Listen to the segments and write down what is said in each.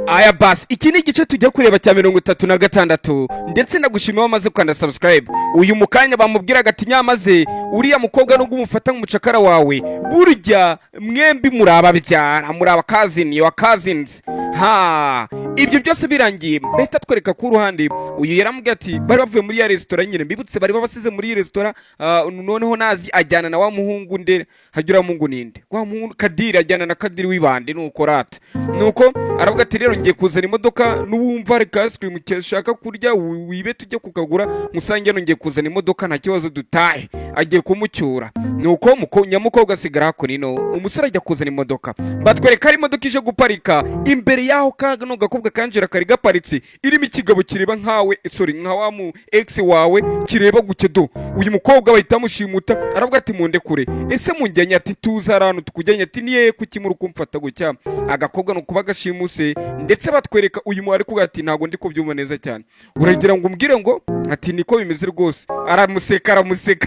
aya basi iki ni igice tujya kureba cya 36 ndetse nagushimiye wamaze kwanda subscribe. Uyu mukanya bamubwiraga ati nyamaze uriya mukobwa nubwo umufata nk'umucakara wawe burya mwembi muraba byara muraba cousin your cousins. Ibyo byose birangiye bahita twereka ku ruhande uyu yaramubwiye ati bari bavuye muri ya restaurant nyine mbibutse bari babasize muri iyi restaurant noneho nazi ajyana na wa muhungu nde hagira mungu ninde wa muhungu Kadiri ajyana na Kadiri wibande nuko rata nuko aravuga ati rero ngiye kuzana imodoka n'uwumva reka ice cream cyashaka kurya wibe tujye kukagura musange ngiye kuzana imodoka nta kibazo dutahe agiye kumucyura nuko nyamukobwa asigara hakurino umusore ajya kuzana imodoka batwereka ari imodoka ije guparika imbere yaho kano gakobwa kanjira kari gaparitse irimo ikigabo kireba nkawe nka wa mu ex wawe kireba gukedo uyu mukobwa bahita mushimuta aravuga ati munde kure ese munjyanye ati tuza arano tukujyanye ati niye kukimura kumfata gutya agakobwa no kuba gashimuse ndetse batwereka uyu mwari kuga ati ntago ndi kubyumva neza cyane uragira ngo umbwire ngo ati niko bimeze rwose aramuseka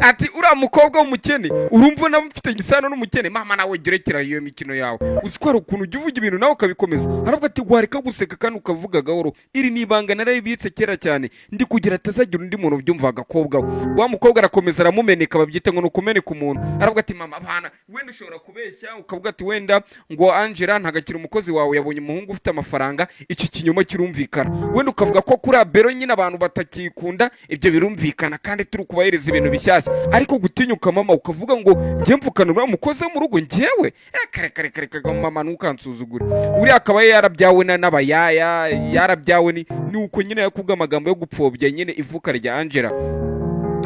ati ura mukobwa w'umukene urumva namufite gisano n'umukene mama nawe gerekera iyo mikino yawe uzikora ukuntu ujye uvuga ibintu nawe ukabikomeza aravuga ati wareka guseka kandi ukavuga gahoro iri nibanga narabibitse kera cyane ndi kugira atazagira undi muntu ubyumva agakobwa wa mukobwa arakomeza aramumeneka babyita ngo nukumeneka umuntu aravuga ati mama bana wenda ushobora kubeshya ukavuga ati wenda ngo Angela ntagakira umukozi wawe yabonye umuhungu ufite amafaranga iki kinyoma kirumvikana wenda ukavuga ko kuri abero nyine abantu batakikunda ibyo birumvikana kandi turi kubahereza ibintu bishyashya ariko gutinyuka mama ukavuga ngo ngiye mvukana uriya mukozi mu rugo ngewe reka mama ntukansuzugure uriya akaba yarabyawe n'abayaya yarabyawe ni uko nyine yakubwa amagambo yo gupfobya nyine ivuka rya Angela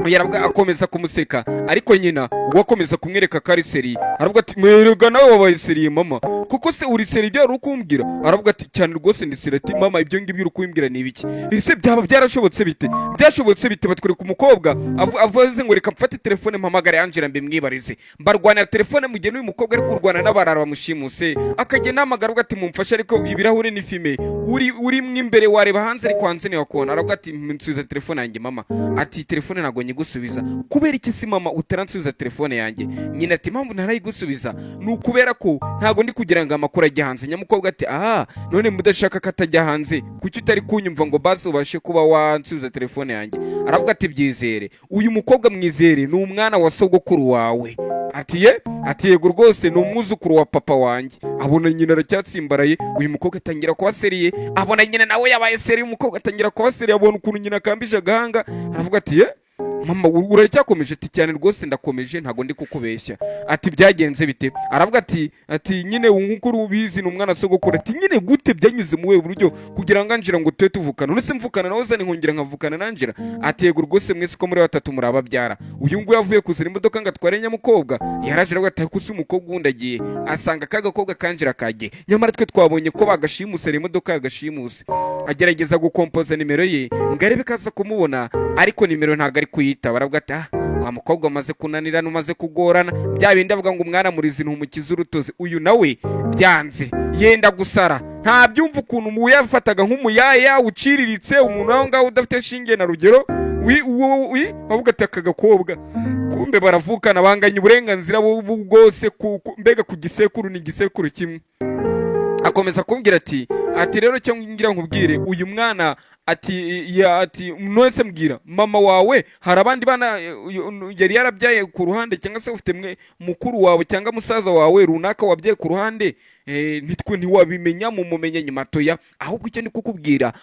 yaravuga akomeza kumuseka ariko nyina wakomeza kumwereka kariseri aravuga ati mwerega nawe wabaye seri mama kuko se uri seri bya rukumbwira aravuga ati cyane rwose ndi seri ati mama ibyo ngibyo rukumbwira ni ibiki ese byaba byarashobotse bite batwereka umukobwa avuze ngo reka mfate telefone mpamagare Angela mbimwibarize mbarwana telefone mu gihe n'uyu mukobwa ari kurwana n'abarara bamushimuse akajye namagara ati mumfashe ariko ibirahure ni filme uri mwimbere wareba hanze ariko hanze ni wakona aravuga ati nsubiza telefone yanjye mama ati telefone nago gusubiza kubera iki si mama utaransubiza telefone yanjye nyina ati mpamvu ntarayigusubiza nukubera ko ntago ndi kugira ngo amakuru ajye hanze nyamukobwa ati none mudashaka katajya hanze kuki utari kunyumva ngo basi ubashe kuba wansubiza telefone yanjye aravuga ati byizere uyu mukobwa mwizere ni umwana wa sogokuru wawe ati yego rwose ni umwuzukuru wa papa wanjye abona nyina aracyatsimbaraye uyu mukobwa atangira kuba seriye abona nyina nawe yabaye seriye umukobwa atangira kuba seriye abona ukuntu nyina akambije agahanga aravuga ati mama uracyakomeje ati cyane rwose ndakomeje ntago ndi kukubeshya ati byagenze bite aravuga ati nyine nkuko ubizi ni umwana sogokuru ati nyine gute byanyuze mu we buryo kugira ngo Angela ngo twe tuvukana none se mvukana nawe zane nkongera nkavukana na Angela ati yego rwose mwese ko muri batatu murababyara uyu ngo yavuye kuzira imodoka ngatware nyamukobwa yaraje aravuga ati kusi umukobwa wundagiye asanga kagakobwa kanjira kagiye nyamara twe twabonye ko bagashimuse imodoka yagashimuse agerageza gukompoza nimero ye ngarebe kaza kumubona ariko nimero ntago ari kuyita baravuga ati wa mukobwa amaze kunanirana umaze kugorana bya bindi avuga ngo umwana murizi ntumukiza urutozi uyu nawe byanze yenda gusara nta byumva ukuntu mu yafataga nk'umuyaya uciriritse umuntu aho ngaho udafite shinge na rugero bavuga ati akagakobwa kumbe baravukana banganya uburenganzira bwose mbega ku gisekuru ni igisekuru kimwe akomeza kumbwira ati rero cyo ngira nkubwire uyu mwana ati nonese mbwira mama wawe hari abandi bana yari yarabyaye ku ruhande cyangwa se ufite mukuru wawe cyangwa musaza wawe runaka wabyaye ku ruhande ntiwabimenya mu mumenye nyuma toya ahubwo icyo ni kukubwira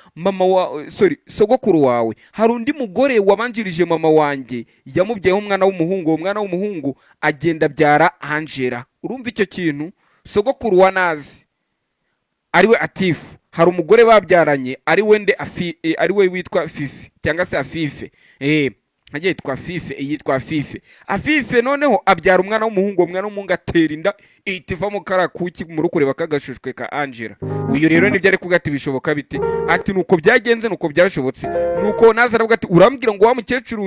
sogokuru wawe hari undi mugore wabanjirije mama wanjye yamubyayeho umwana w'umuhungu agenda abyara Angela urumva icyo kintu sogokuru wa nazi ariwe Atifu hari umugore babyaranye ariwe witwa Fifi cyangwa se Afife agiye yitwa Fife Afife noneho abyara umwana w'umuhungu atera inda itiva mu karakuki mu rukureba kagashushwe ka Angela uyu rero nibyo ari kugati bishoboka bite ati nuko byagenze nuko byashobotse nuko naza aravuga ati urambwira ngo wa mukecuru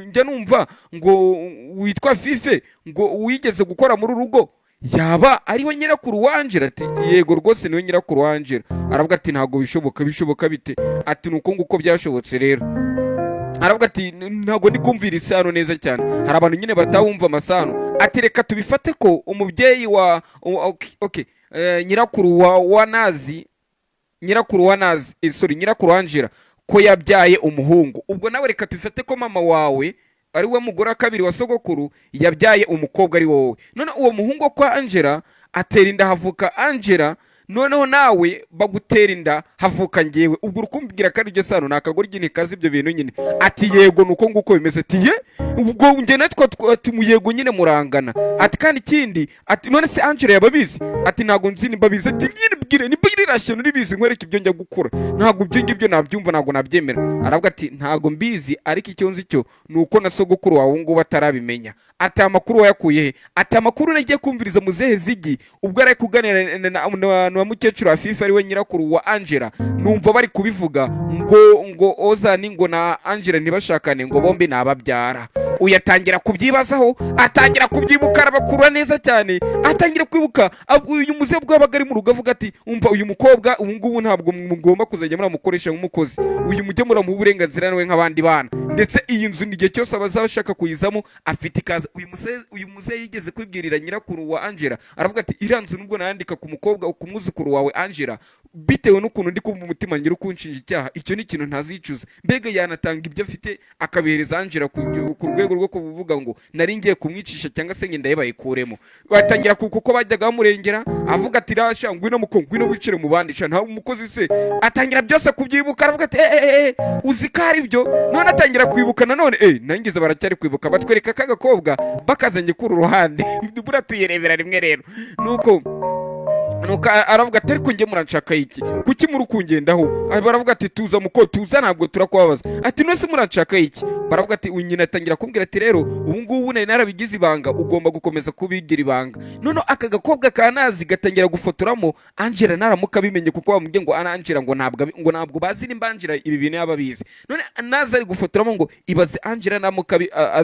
njya numva ngo witwa Fife ngo wigeze gukora muri rugo yaba ariwe nyirakuru wa Angela ati yego rwose niwe nyirakuru wa Angela aravuga ati ntago bishoboka bite ati nuko nguko byashobotse rero aravuga ati ntago ndi kumvira isano neza cyane hari abantu nyine batawumva amasano ati reka tubifate ko umubyeyi wa nyirakuru wa nazi nyirakuru wa nazi nyirakuru wa Angela ko yabyaye umuhungu. Ubwo nawe reka tufate ko mama wawe ari we mugore wa kabiri wa sogokuru yabyaye umukobwa ari wowe. None uwo muhungu kwa Angela atera inda havuka Angela, noneho nawe bagutera inda havuka ngewe. Ubwo urukumbwira ko ari ryo sano nakagoryi nikazi ibyo bintu nyine. Ati yego nuko nguko bimeze. Ati ye ubwo nge natwe ati muyego nyine murangana. Ati kandi ikindi ati none se Angela yababizi? Ati ntago nzi nimba bize. Ati nyine bwire nimba irashye uri bizi nkwereke ibyo njya gukora. Ntago ibyo ngibyo nabyumva ntago nabyemera. Aravuga ati ntago mbizi ariko icyo nzi cyo nuko na sogokuru wawe ngo batarabimenya. Ati amakuru wayakuye he? Ati amakuru nagiye kumviriza muzehe Zigi ubwo ari kuganira na mukecuru Afifa ari we nyirakuru wa Angela, numva bari kubivuga ngo Ozani ngo na Angela ntibashakane ngo bombi nababyara. Uyatangira kubyibazaho, atangira kubyibuka arabakura neza cyane, atangira kwibuka uyu muze bwabaga ari mu rugo avuga ati umva uyu mukobwa ubu ngubu ntabwo mugomba kuzajya muramukoresha nk'umukozi, uyu mujye muramuha uburenganzira nawe nk'abandi bana, ndetse iyi nzu n'igihe cyose abazashaka kuyizamo afite ikaze. Uyu muze yigeze kwibwirira nyirakuru wa Angela aravuga ati iriya nzu nubwo nayandika ku mukobwa kumwuzukuru wawe Angela bitewe n'ukuntu ndi kumva umutima ngira ukunshinja icyaha, icyo ni ikintu ntazicuza. Mbega yanatanga ibyo afite akabihereza Angela ku rwego rwo kuvuga ngo nari ngiye kumwicisha cyangwa se ngenda yabayikuremo. Batangira kuko bajyaga bamurengera avuga ati rasha ngwino ngwino wicire mu bandi sha nta umukozi se. Atangira byose kubyibuka aravuga ati uzi ko ari byo. None atangira kwibuka nanone nangize baracyari kwibuka batwereka kagakobwa bakazanye kuri ruhande bura tuyerebera rimwe rero nuko aravuga ati ariko nge muranshaka iki kuki muri kungendaho? Baravuga ati tuza muko tuza ntabwo turakwabaza. Ati none se muranshaka iki? Baravuga ati unyina atangira kumbwira ati rero ubu ngubu nari narabigize ibanga ugomba gukomeza kubigira ibanga. None aka gakobwa kanazi gatangira gufotoramo Angela naramuka bimenye kuko bamubwiye ngo Angela ngo ntabwo bazi nimba Angela ibi bintu yababizi. None naza ari gufotoramo ngo ibaze Angela naramuka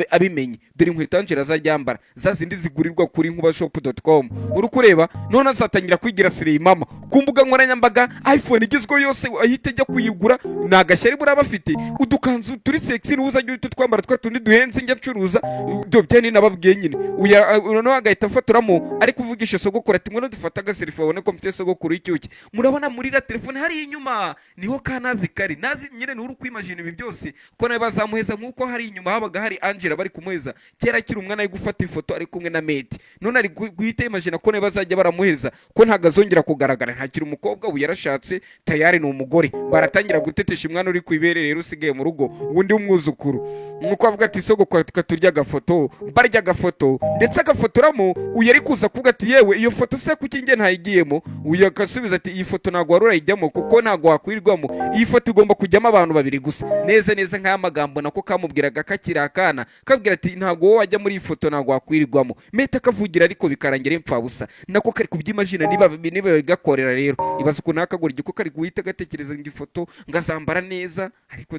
abimenye dore inkweto Angela azajyambara zazindi zigurirwa kuri nkubashop.com uri kureba. None azatangira kwigira siri mama ku mbuga nkoranyambaga iPhone igezweho yose ahita ajya kuyigura nagashyari bura bafite udukanzu turi sexy n'uzajya twambara twatundi duhenze njya ncuruza dobye ni nababwiye nyine. Uno agahita afaturamo ari kuvugisha sogokuru ati mwe dufata agaselfie abone ko mfite sogokuru icyuki. Murabona muri la telefone hari inyuma niho kanazi kari nazi nyine nturi kwimagine ibi byose ko nawe bazamuheza nkuko hari inyuma habaga hari Angela bari kumuheza kera kiri umwana ari gufata ifoto ari kumwe na Medi. None ari guhita imagine ko nawe bazajya baramuheza ko ntagazongera kugaragara ntakiri umukobwa ubu yarashatse tayari ni umugore. Baratangira gutetesha umwana uri kwibere rero usigaye mu rugo undi umwuzukuru nuko avuga ati sogokuru turya agafoto barya agafoto ndetse agafotoramo uyu ari kuza kuvuga ati yewe iyo foto se kuki nge ntayigiyemo. Uyu akasubiza ati iyi foto ntago wari urayijyamo kuko ntago wakwirwamo, iyi foto igomba kujyamo abantu babiri gusa. Neza nk'aya magambo nako kamubwiraga kakiri akana kabwira ati ntago wowe wajya muri iyi foto ntago wakwirwamo. Meta kavugira ariko bikarangira impfabusa nako kari kubyimagina niba bigakorera rero. Ibaza ukuntu akagura igiko kari guhita gatekereza ngo ifoto ngazambara neza ariko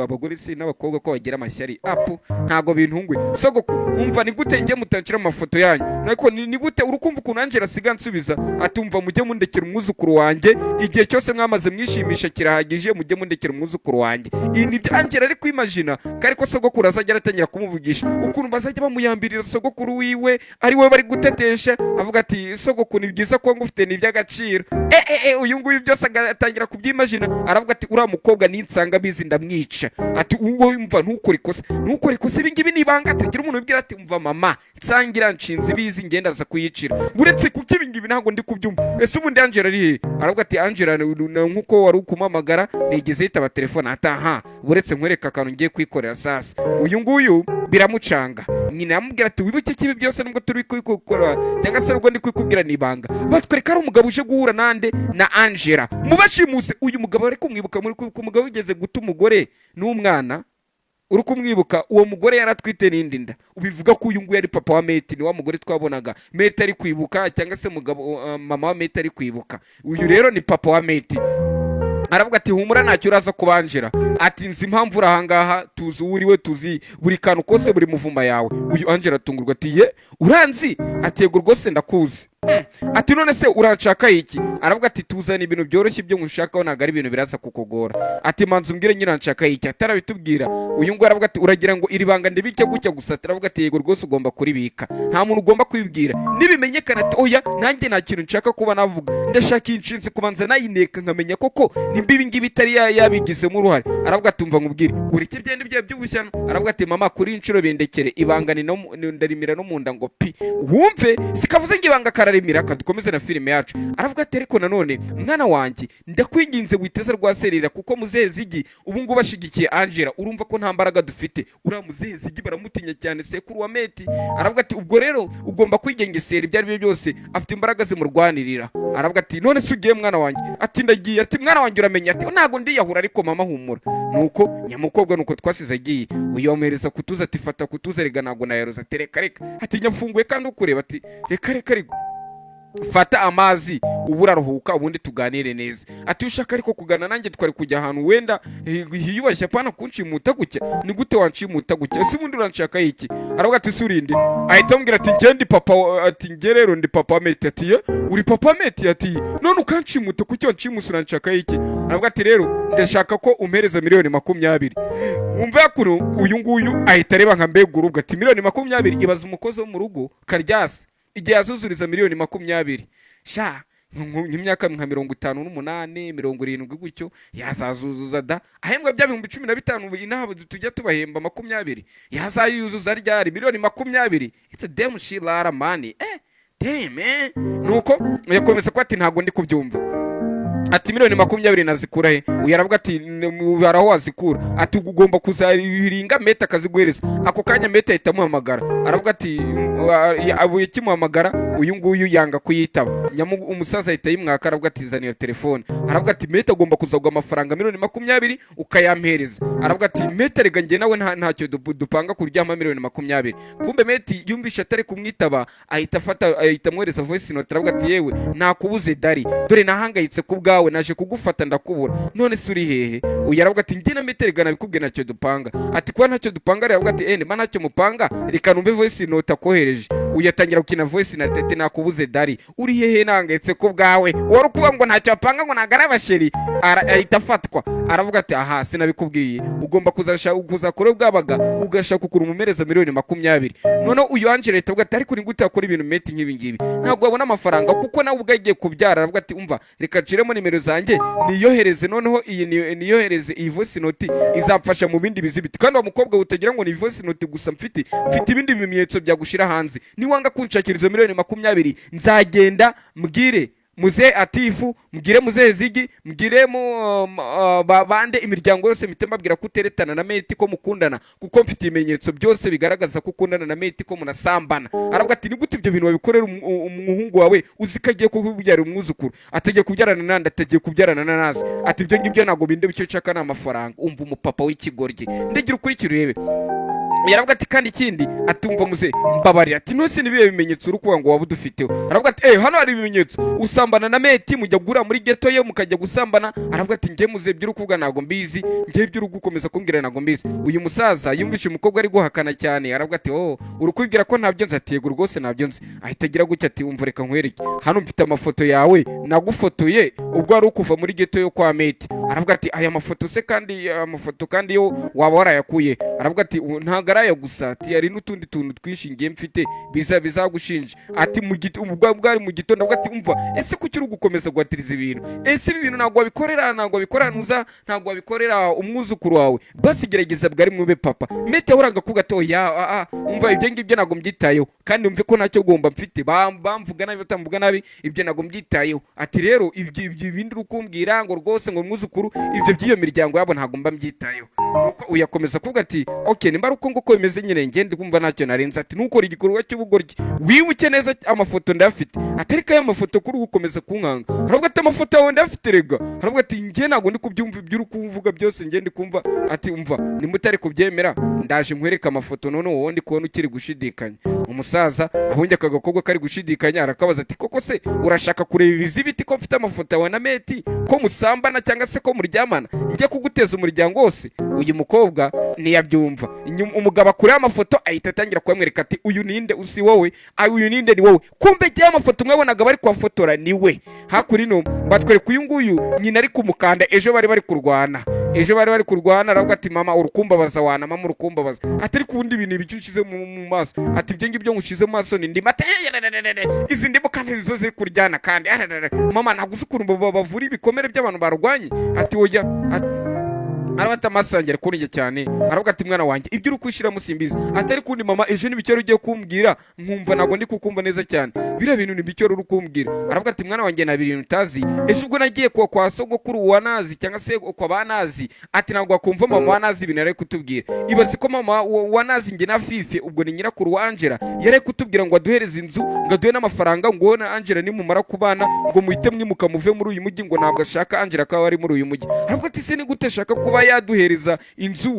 abagore se n'abakobwa ko bagira amashyari apo ntago bintungwe. Sogoko umva ni gute ngiye mutancira amafoto yanyu nako ni gute urukumva ukuntu Angela asiga nsubiza atumva mujye mundekera umwuzukuru wanjye igihe cyose mwamaze mwishimisha kirahagije mujye mundekera umwuzukuru wanjye. Iyi ni Angela ari kwimagina kari ko sogokuru azajya aratangira kumuvugisha ukuntu bazajya bamuyambirira sogokuru wiwe ari we bari gutetesha avuga ati sogokuru ni byiza ko ngufite ni by'agaciro. Uyu nguyu byose atangira kubyimagina aravuga ati uriya mukobwa ninsanga bizi ndamwica. Ati wowe umva ntukore ikosa ibi ngibi nibanga atagira umuntu ubwira ati umva mama nsangira nshinze ibizi ngenda za kuyicira buretse kuki ibi ngibi ntago ndi kubyumva. Ese ubundi Angela ari aravuga ati Angela nkuko wari ukumamagara nigeze yitaba telefone ataha buretse nkwereka akantu ngiye kwikorera sasa. Uyu nguyu biramucanga nyina yamubwira ati wibuke kibi byose nubwo turi kwikora cyangwa se nubwo ndi kwikubwira nibanga batwereka ari umugabo uje guhura nande na Angela mubashimuse. Uyu mugabo ari kumwibuka muri kumugabo wigeze guta umugore n'umwana uri kumwibuka uwo mugore yaratwite n'indi nda. Ubivuga ko uyu nguyu ari papa wa Meti ni wa mugore twabonaga Meti ari kwibuka cyangwa se mama wa Meti ari kwibuka. Uyu rero ni papa wa Meti. Aravuga ati humura ntacyo uraza kubanjira ati nzi impamvu urahangaha tuzi uriwe tuzi buri kantu kose buri muvumba yawe. Uyu Angela atungurwa ati ye uranzi ati yego rwose ndakuzi ati none se uranshaka iki? Aravuga ati tuzana ibintu byoroshye byo ngushakaho ntabwo ari ibintu biraza kukugora. Ati manzi umbwire nyine uranshaka iki? Atarabitubwira uyu ngo aravuga ati uragira ngo iri banga ndibike gutya gusa? Aravuga ati yego rwose ugomba kuribika, nta muntu ugomba kwibwira, nibimenyekana ati oya nanjye nta kintu nshaka kuba navuga, ndashaka inshinzi kubanza nayineka nkamenya koko nimba ibi ngibi itari yabigizemo uruhare. Aravuga ati umva nkubwire ureke ibyenda byawe by'ubushyano. Aravuga ati mama kuri inshuro bindekere, ibanga ndarimira no mu nda ngo pi wumve, sikavuze ngo ibanga kararimira. Kadukomeze na filime yacu. Aravuga ati ariko nanone mwana wanjye ndakwinginze witeze rwaserera, kuko muzehe Ziggy ubu ngubu bashigikiye Angela, urumva ko nta mbaraga dufite, uriya muzehe Ziggy baramutinya cyane, sekuru wa Meti. Aravuga ati ubwo rero ugomba kwigengesera ibyo ari byo byose, afite imbaraga zimurwanirira. Aravuga ati none se ugiye mwana wanjye? Ati ndagiye. Ati mwana wanjye uramenya? Ati ntago ndiyahura ariko mama humura. Nuko nyamukobwa nuko twasize agiye, uyomereza kutuza ati fata kutuza rega ntago nayaroza. Ati reka reka. Ati nyafunguye kandi ukureba. Ati reka reka rego fata amazi ubu uraruhuka ubundi tuganire neza. Ati ushaka ariko kugana nanjye twari kujya ahantu wenda hiyubashye apana kunshimuta gutya. Ni gute wanshimuta gutya? Ese ubundi uranshaka iki? Aravuga ati surinde. Ahita ambwira ati nge ndi papa. Ati nge rero ndi papa Meti. Ati uri papa Meti? Ati none ukanshimuta kuki wanshimusa uranshaka iki? Aravuga ati rero ndashaka ko umpereza miliyoni 20. Wumva kuno uyu nguyu ahita areba nka mbega urugo. Ati miliyoni 20 ibaza umukozi wo mu rugo Karyasi igihe azuzuriza miliyoni 20 sha nk'imyaka nka 58 70 gutyo yazazuzuza da, ahembwa bya 15,000 inaha tujya tubahemba 20 yazayuzuza ryari miliyoni 20? It's a damn shit lot of money. Damn man. Nuko yakomeza ko ati ntago ndi kubyumva. Ati miliyoni 20 nazikura he? Uyaravuga ati baraho wazikura. Ati ugomba kuzaringa Meta akaziguhereza. Ako kanya Meta ahita amuhamagara. Aravuga ati abuye kimuhamagara uyu nguyu yanga kuyitaba. Umusaza ahita yimwaka. Aravuga ati zana iyo telefone. Aravuga ati Meta agomba kuzagwa amafaranga miliyoni 20 ukayampereza. Aravuga ati Meta rega nge nawe ntacyo dupanga kuryama miliyoni 20. Kumbe Meti yumvisha atari kumwitaba ahita amwereza voice note. Aravuga ati yewe nakubuze Dari, dore nahangayitse kubwa naje kugufata ndakubura, none se uri hehe? Uyaravuga ati nge na Meta rega nabikubwiye ntacyo dupanga. Ati kwa ntacyo dupanga? Aravuga ati mba ntacyo mupanga, reka numve voice note akohereje. Uyatangira gukina voice note ati nakubuze Dari, uri hehe nahangayitse kubwawe, wari kuvuga ngo ntacyo apanga ngo nagara abasheri. Ahita afatwa. Aravuga ati aha sinabikubwiye, ugomba kuzakora bwabaga ugashaka ukura umumereza miliyoni 20. None uyu Angela ahita avuga ati ariko ni gute akora ibintu Meti nk'ibi ngibi, ntabwo wabona amafaranga kuko nawe ubwo agiye kubyara. Aravuga ati umva reka nciremo nimero zanjye niyohereze, noneho iyi niyohereze iyi voice note izamfasha mu bindi bizibiti, kandi wa mukobwa utagira ngo ni voice note gusa mfite ibindi bimenyetso byagushira hanze. Niwanga kunshakiriza miliyoni 20 nzagenda mbwire muzehe Atifu, mbwire muzehe Ziggy, mbwire bande imiryango yose mpite mbabwira ko uteretana na Meti ko mukundana, kuko mfite ibimenyetso byose bigaragaza ko ukundana na Meti ko munasambana. Aravuga ati ni gute ibyo bintu babikorera umuhungu wawe uzi ko agiye kubyara umwuzukuru, atagiye kubyarana nande, atagiye kubyarana na Nazi. Ati ibyo ngibyo ntabwo binde bicyo nshaka n'amafaranga. Umva umupapa w'ikigoryi, ndagira ukurikira urebe. Yaravuga ati kandi ikindi atumva muze mbabarira. Ati nose nibiye bimenyetso urukuba ngo waba udufiteho? Aravuga ati hano hari ibimenyetso, usambana na Meti mujya gura muri ghetto ye mukajya gusambana. Aravuga ati nge muze by'urukuvuga ntago mbizi, nge by'urugukomeza kumbwira ntago mbizi. Uyu musaza yumvishe umukobwa ari guhakana cyane. Aravuga ati urukubwira ko ntabyo nzi? Ati yego rwose ntabyo nzi. Ahita agira gutya ati umva reka nkwereke, hano mfite amafoto yawe nagufotoye ubwo ari ukuva muri ghetto yo kwa Meti. Aravuga ati aya mafoto se kandi amafoto kandi yo waba warayakuye? Aravuga ati ntago arayo gusa, ati yari n'utundi tuntu twinshi ngiye mfite bizagushinja. Ati bwari mu gitondo. Aravuga ati umva ese kuki uri gukomeza guhatiriza ibintu? Ese ibi bintu ntabwo wabikorera nuza, ntabwo wabikorera umwuzukuru wawe? Basi gerageza bwari mwube papa. Meti yahoraga kuvuga ati oya umva ibyo ngibyo ntabwo mbyitayeho, kandi umve ko ntacyo gomba mfite, bamvuga nabi batamvuga nabi, ibyo ntabwo mbyitayeho. Ati rero ibyo bindi rukumbwira ngo rwose ngo umwuzukuru, ibyo by'iyo miryango yabo ntabwo mba mbyitayeho. Nuko uyakomeza kuvuga ati okay nimba uko nguko bimeze nyine ngende kumva ntacyo narenze. Ati nukora igikorwa cy'ubugoryi, wibuke neza amafoto ndafite. Atarika ya mafoto kuri gukomeza kunkanga. Aravuga ati amafoto yawe ndafite rega. Aravuga ati nge ntabwo ndi kubyumva ibyo uri kuvuga byose ngende kumva. Ati umva nimutari kubyemera ndaje nkwereka amafoto, none wowe ndi kubona ukiri gushidikanya. Umusaza abonye akagakobwa kari gushidikanya arakabaza ati koko se urashaka kureba ibizibiti ko mfite amafoto yawe na Meti ko musambana cyangwa se ko muryamana njye kuguteza umuryango wose. Uyu mukobwa ntiyabyumva. Umugabo akuriye amafoto ahita atangira kumwereka ati uyu ninde usi wowe, uyu ninde ni wowe. Kumbe giye amafoto mwabonaga bari kwafotora ni we. Hakuri no batwereka uyu nguyu nyina ari kumukanda. Ejo bari kurwana aravuga ati mama urukumbabaza wana, mama urukumbabaza. Atari kubundi ibintu bicyushize mu maso. Ati ibyo ngibyo ngushize mu maso ni ndimo. Ati izi ndimo kandi zo ziri kuryana kandi mama naguze ukuntu bavura ibikomere by'abantu barwanye. Ati oya arabata amaso yanjye kuringe cyane. Aravuga ati mwana wanjye ibyo uri kwishira musimbiza. Atari kundi mama ejo nibicyo ugiye kumbwira nkumva nago ndi kukumva neza cyane. Bira bintu nibicyo uri kumbwira. Aravuga ati mwana wanjye na bintu utazi. Ejo ubwo nagiye kwa sogokuru wanazi cyangwa se kwa banazi. Ati ntabwo akumva mama wanazi ibintu ari kutubwira. Ibaze ko mama wanazi nge na Fife ubwo ni nyirakuru wa Angela yari kutubwira ngo aduhereze inzu ngo aduhe n'amafaranga ngo na Angela nimumara kubana ngo muhite mwimuka muve muri uyu mujyi ngo ntabwo ashaka Angela ko ari muri uyu mujyi. Aravuga ati se ni gute ashaka kuba yaduhereza inzu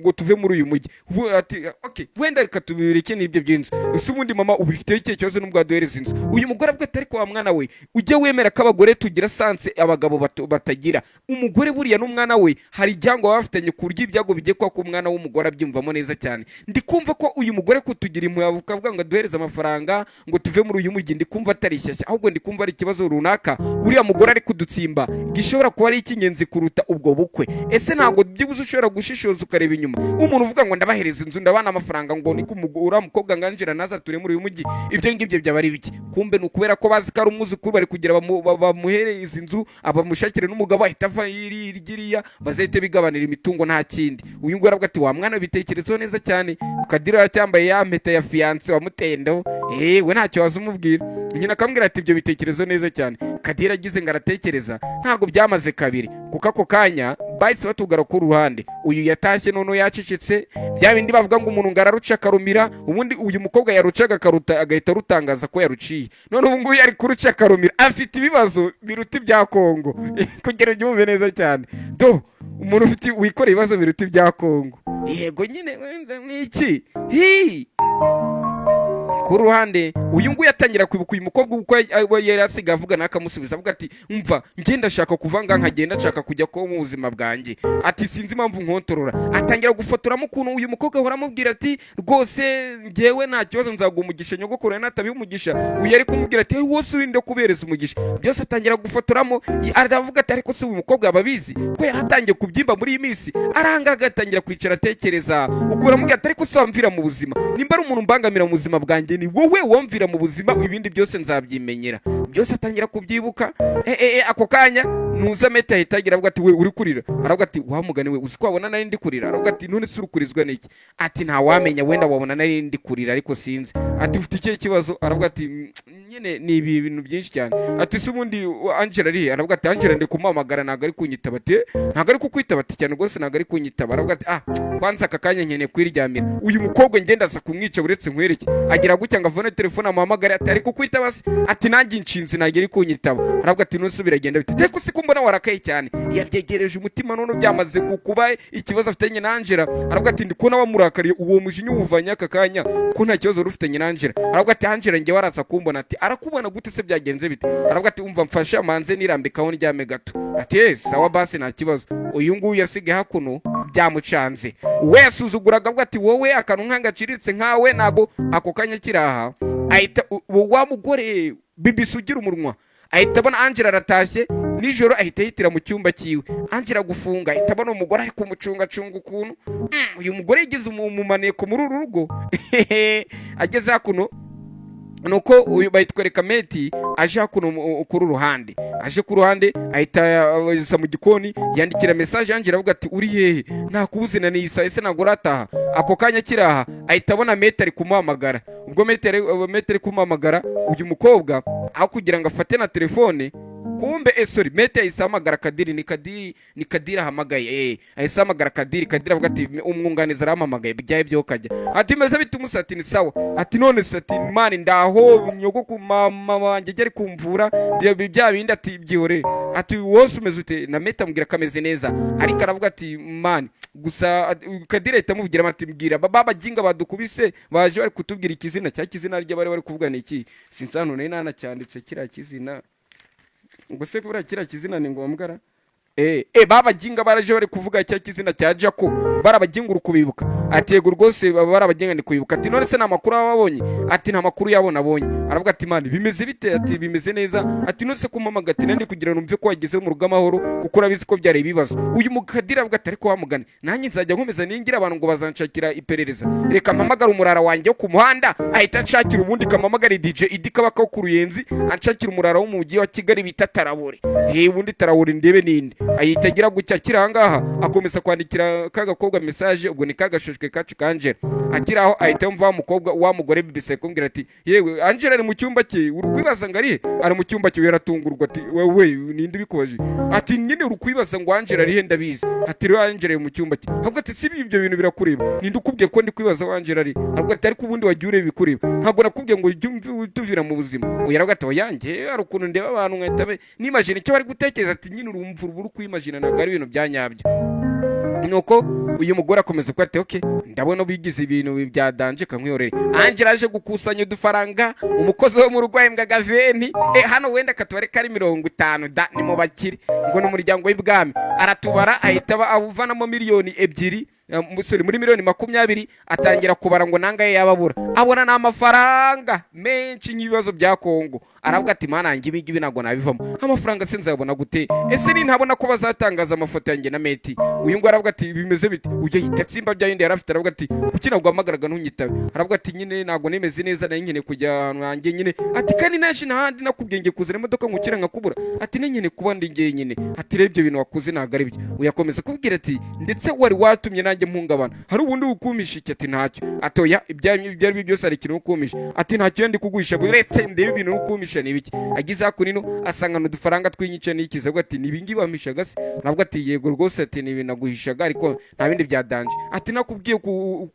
ngo tuve muri uyu mujyi. Ati okay wenda reka tubireke n'ibyo by'inzu. Ese ubundi mama ubifite iki kibazo n'ubwo aduhereza inzu. Uyu mugore abwe atari kwa mwana we ujye wemera ko abagore tugira sanse abagabo batagira. Umugore buriya n'umwana we hari ijyango bafitanye kurya ibyago bijye kwa ku mwana w'umugore abyumvamo neza cyane. Ndi kumva ko uyu mugore kutugira impuhwe avuga ngo aduhereza amafaranga ngo tuve muri uyu mujyi. Ndi kumva atari shyashya ahubwo ndi kumva ari ikibazo runaka uriya mugore ari kudutsimba gishobora kuba ari ikinyenzi kuruta ubwo bukwe. Ese ntabwo byibuze ushobora gushishoza ukareba inyuma umuntu uvuga ngo ndabahereza inzu ndabana amafaranga ngo ni kumugura mukobwa nganjira naza ture muri uyu mujyi. Ibyo ngibyo byaba ari biki? Kumbe nukubera ko bazi ko ari umuzukuru bari kugira bamuhere izi nzu abamushakire n'umugabo ahita ava yiriya bazahite bigabanira imitungo nta kindi. Uyu ngo aravuga ati wa mwana bitekerezo neza cyane ukadira cyambaye ya mpeta ya fiance wamutendo we ntacyo wazumubwira. Nyina akambwira ati ibyo bitekerezo neza cyane. Kadira agize ngo aratekereza ntago byamaze kabiri kuko ako kanya bahise batugara ku ruhande. Uyu yatashye none yacicitse bya bindi bavuga ngo umuntu ngararuca karumira. Ubundi uyu mukobwa yarucaga karuta agahita rutangaza ko yaruciye. None ubu nguyu ari kuruca karumira afite ibibazo biruta ibya Kongo kugira byumve neza cyane. Do umuntu ufite wikora ibibazo biruta ibya Kongo. Yego nyine n'iki ku ruhande. Uyu nguyu yatangira kwibuka uyu mukobwa uko yari asigaye avuga nakamusubiza avuga ati umva nge ndashaka kuvanga nkagenda nshaka kujya ko mu buzima bwanjye. Ati sinzi impamvu nkontorora. Atangira gufotoramo ukuntu uyu mukobwa ahora amubwira ati rwose ngewe nta kibazo nzaguha umugisha nyogokuru natabiha umugisha. Uyu ari kumubwira ati wose urinde kubereza umugisha. Byose atangira gufotoramo. Aravuga ati ariko se uyu mukobwa ababizi ko yaratangiye kubyimba muri iyi minsi. Aranga agatangira kwicara atekereza ukura mubwira ati ariko se wamvira mu buzima nimba ari umuntu mbangamira mu buzima bwanjye ni wowe wamvira mu buzima ibindi byose nzabyimenyera. Byose atangira kubyibuka. Ako kanya nuza meta ahitagira avuga ati we uri kurira. Aravuga ati wamugane we uzi ko wabona nari ndi kurira. Aravuga ati none se urukurizwa n'iki? Ati nta wamenya wenda wabona nari ndi kurira ariko sinzi. Ati ufite iki kibazo? Aravuga ati nyine ni ibi bintu byinshi cyane. Ati se ubundi Angela ari? Aravuga ati Angela ndi kumamagara ntago ari kunyitaba. Ati ntago ari kukwitaba ati cyane rwose ntago ari kunyitaba. Aravuga ati kwanza aka kanya nkeneye kwiryamira. Uyu mukobwa ngenda aza kumwica buretse nkwereke agira gutya ngo avone telefone amuhamagare. Ati ari kukwitaba se? Ati nanjye inshinzi ntago ari kunyitaba. Aravuga ati none biragenda bite? Teko se kumbona warakaye cyane yabyegereje umutima none byamaze kukuba ikibazo afitanye na Angela. Aravuga ati ndikona wamurakariye uwo mujinya uvanya aka kanya ko nta kibazo rufitanye na Angela. Aravuga ati Angela nge waraza kumbona. Ati arakubona gute se byagenze bite? Aravuga ati umva mfasha manze nirambikaho ndyame gato. Ati sawa basi nta kibazo. Uyu nguyu yasigaye hakuno byamucanze. We yasuzuguraga avuga ati wowe akantu nkangaciritse nkawe nago ako kanya kiraha ahita wa mugore bibisi ugira umunwa ahita abona Angela aratashye nijoro ahita yitira mu cyumba cyiwe. Angela gufunga ahita abona umugore ari kumucungacunga ukuntu uyu mugore yigize umumaneko muri uru rugo. Ageze hakuno nuko uyu bayitwereka meti aje hakuno kuri ruhande. Aje ku ruhande ahita aza mu gikoni yandikira message Angela avuga ati uri hehe nakubuze na nisa ese ntago rataha. Ako kanya kiraha ahita abona meti ari kumuhamagara. Ubwo meti ari kumuhamagara uyu mukobwa aho kugira ngo afate na telefone kumbe sorry meti yayisamagara Kadiri ni Kadiri ahamagaye. Ayisamagara Kadiri avuga ati umwunganiza arahamagaye byaye byo kajya. Ati meze bitumusa ati ni sawa. Ati none se ati mani ndaho nyogoko mama wanjye ari kumvura bya bindi ati byihorere. Ati wose umeze ute? Na meti amubwira kameze neza ariko aravuga ati mani gusa Kadiri ahita amuvugira ati mbwira baba jinga badukubise baje bari kutubwira ikizina cya kizina rye bari kuvuga ni iki sinsanone nana cyanditse kira kizina ngo se buriya kiriya kizina ni ngombwa babaginga baraje bari kuvuga cya kizina cya Jacob barabaginga urukubibuka ati yego rwose barabaginga ni kubibuka ati none se nta makuru ababonye ati nta makuru yabona abonye aravuga ati mani bimeze bite ati bimeze neza ati none se kumamaga ati nandi kugira numve ko wageze mu rugo amahoro kuko urabizi ko byari ibibazo uyu mukadira avuga ati ariko wamugane nanjye nzajya nkomeza ningira abantu ngo bazanshakira iperereza reka mpamagara umurara wanjye wo ku muhanda ahita nshakira ubundi kamamagara DJ Idi kabaka ku Ruyenzi anshakira umurara wo mu mujyi wa Kigali bita Tarabore ubundi Tarabore ndebe ninde ahita agira gutya kirangaha akomeza kwandikira kagakobwa message ubwo ni kagashoshwe kacu kangera agira aho ahita yumva wa mukobwa wa mugore bibise kumbwira ati yewe Angela ari mu cyumba cye urukwibaza ngari ari mu cyumba cye yaratungurwa ati wewe ninde bikoje ati nyine urukwibaza ngo Angela ari he ndabizi ati rero Angela mu cyumba cye ahubwo ati sibi ibyo bintu birakureba ninde ukubwiye ko ndi kwibaza wa Angela ari ahubwo ati ariko ubundi wagiye ureba bikureba ntabwo nakubwiye ngo tuvira mu buzima uyaravuga ati oyanjye ari ukuntu ndeba abantu nkahita nimagine icyo bari gutekereza ati nyine urumva uburu kwimagina ntabwo ari ibintu byanyabyo nuko uyu mugore akomeza kuba ati okay ndabona bigize ibintu byadanje kankwyorere Angela aje gukusanya udufaranga umukozi wo mu rugo yembwa gaveni hano wenda katubare kari 50 da ni mu bakire ngo n'umuryango w'ibwami aratubara ahita avuvanamo miliyoni 2 musore muri miliyoni 20 atangira kubara ngo nangaye yababura abona n'amafaranga menshi nk'ibibazo bya Kongo aravuga ati mana ngi ibi nago nabivamo amafaranga sinzabona gute ese ni ntabona ko bazatangaza amafoto yanjye na Meti uyu ngo aravuga ati bimeze bite ujye hitatsimba bya yindi yarafite aravuga ati kuki nabwo amagaraga ntunyitabe aravuga ati nyine nago nemeze neza na nyine kujya hanjye nyine ati kandi naje nahandi nakubwenge kuzana imodoka ngukira nkakubura ati nyine kuba ndi ngiye nyine ati rebyo bintu wakuze nago ari byo uyakomeza kubwira ati ndetse wari watumye nanjye mpungabana hari ubundi ukumisha iki ati ntacyo atoya ibyari byose ari kintu ukumisha ati ntacyo ndi kuguhisha buretse ndebe ibintu ukumisha nibiki agize hakunino asangana udufaranga twinyice n'ikiza avuga ati nibingi bamishaga se nabwo ati yego rwose ati nibinaguhishaga ariko nta bindi byadanje ati nakubwiye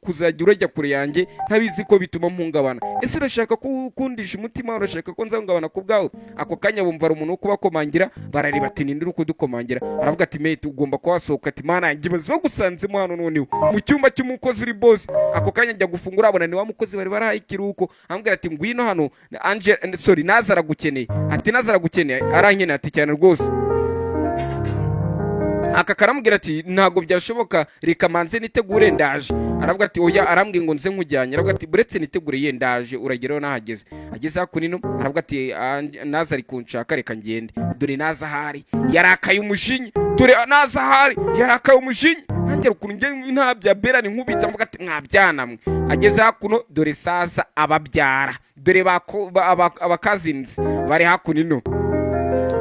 kuzajya urajya kure yanjye ntabizi ko bituma mpungabana ese urashaka kukundisha umutima urashaka ko nzangabana ku bwawe ako kanya bumva umuntu wo kubakomangira barareba ati ninde uri kudukomangira aravuga ati mate ugomba kwasohoka ati mana yanjye baziba gusanzemo hano noneho mu cyumba cy'umukozi uri boss ako kanya njya gufungura abona ni wa mukozi bari barahaye ikiruhuko ambwira ati ngwino hano Angela sorry Nazara gukeneye ati Nazara gukeneye arankene ati cyane rwose aka karamubwira ati ntago byashoboka reka manze nitegure ndaje aravuga ati oya arambwiye ngo nze nkujyanye aravuga ati buretse nitegure ye ndaje urageraho nahageze ageze hakunino aravuga ati Nazari kunshaka reka ngende dore Nazahari yarakaye umushinyi dore Nazahari yarakaye umushinyi nanjye ukuntu nge ntabya bera ni nkubita mvuga ati mwabyanamwe ageze hakuno dore sasa ababyara dore abakazinzi bari hakunino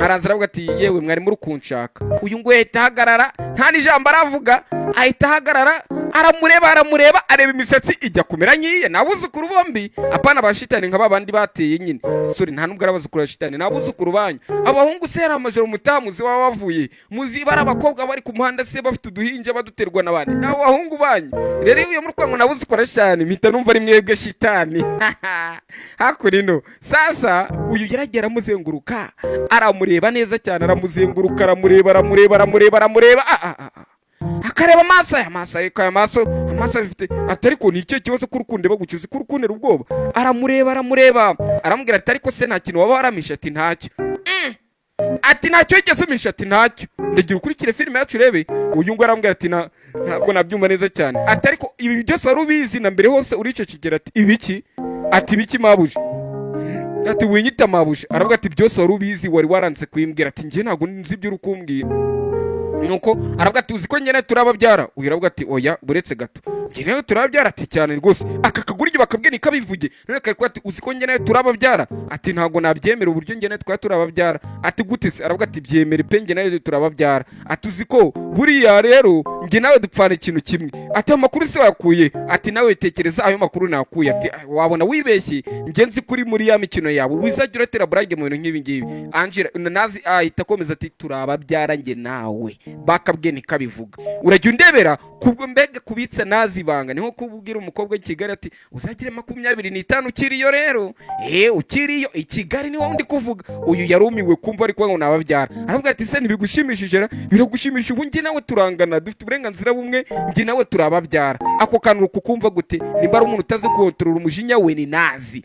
araza aravuga ati yewe mwari muri kunshaka uyu ngo yahita ahagarara nta n'ijambo aravuga ahita ahagarara aramureba areba imisatsi ijya kumera nkiye nabuzukuru bombi apana bashitani nka babandi bateye nyine suri nta nubwo arabazukuru bashitani nabuzukuru banyu abahungu se yari amajoro mutamuzi waba wavuye muzi bari abakobwa bari ku muhanda se bafite uduhinja baduterwa n'abandi nabo bahungu banyu rero iyo muri kwango nabuzukuru ashani mpita numva ari mwebwe shitani hakurino sasa uyu yaragera amuzenguruka aramureba neza cyane aramuzenguruka aramureba akareba amaso bifite atariko ni icyo kibazo kurukunde bagucyuze kurukunde ubwoba aramureba aramubwira ati ariko se nta kintu waba waramisha ati ntacyo ati ntacyo yigeze umisha ati ntacyo ndagira ukurikire filime yacu urebe uyu ngo arambwira ati ntabwo nabyumva neza cyane ati ariko ibi byose wari ubizi na mbere hose urico kigera ati ibiki ati biki mabuje ati winyita mabuje aravuga ati byose wari ubizi wari waranze kuyimbwira ati ngiye ntabwo nzi ibyo uri kumbwira nuko aravuga ati uzi ko njye nawe turababyara uyu aravuga ati oya buretse gato njye nawe turababyara ati cyane rwose aka kaguryo bakabwe nikabivuge none kari ati uzi ko njye nawe turababyara ati ntabwo nabyemera uburyo njye nawe twari turababyara ati gute se aravuga ati byemere pe njye nawe turababyara ati uzi ko buriya rero njye nawe dupfana ikintu kimwe ati amakuru se wakuye ati nawe tekereza ayo makuru nakuye ati wabona wibeshye njye nzi kuri muri ya mikino yabo wizajya uratera burage mu bintu nk'ibi ngibi Angela nazi ahita akomeza ati turababyara njye nawe bakabwe nikabivuga urajya undebera kubwo mbega kubitsa nazibanga niho kububwira umukobwa Kigali ati uzagire 25 ukiriyo rero ukiriyo Kigali niho ndi kuvuga uyu yarumiwe kumva ariko ngo nababyara aravuga ati se ntibigushimishije biragushimisha ubu njye nawe turangana dufite uburenganzira bumwe njye nawe turababyara ako kantu kukumva gute nimba ari umuntu utazi kontrola umujinya we ni nazi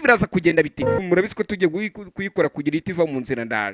biraza kugenda bite murabizi ko tugiye kuyikora kugira itiva mu nzira ndaje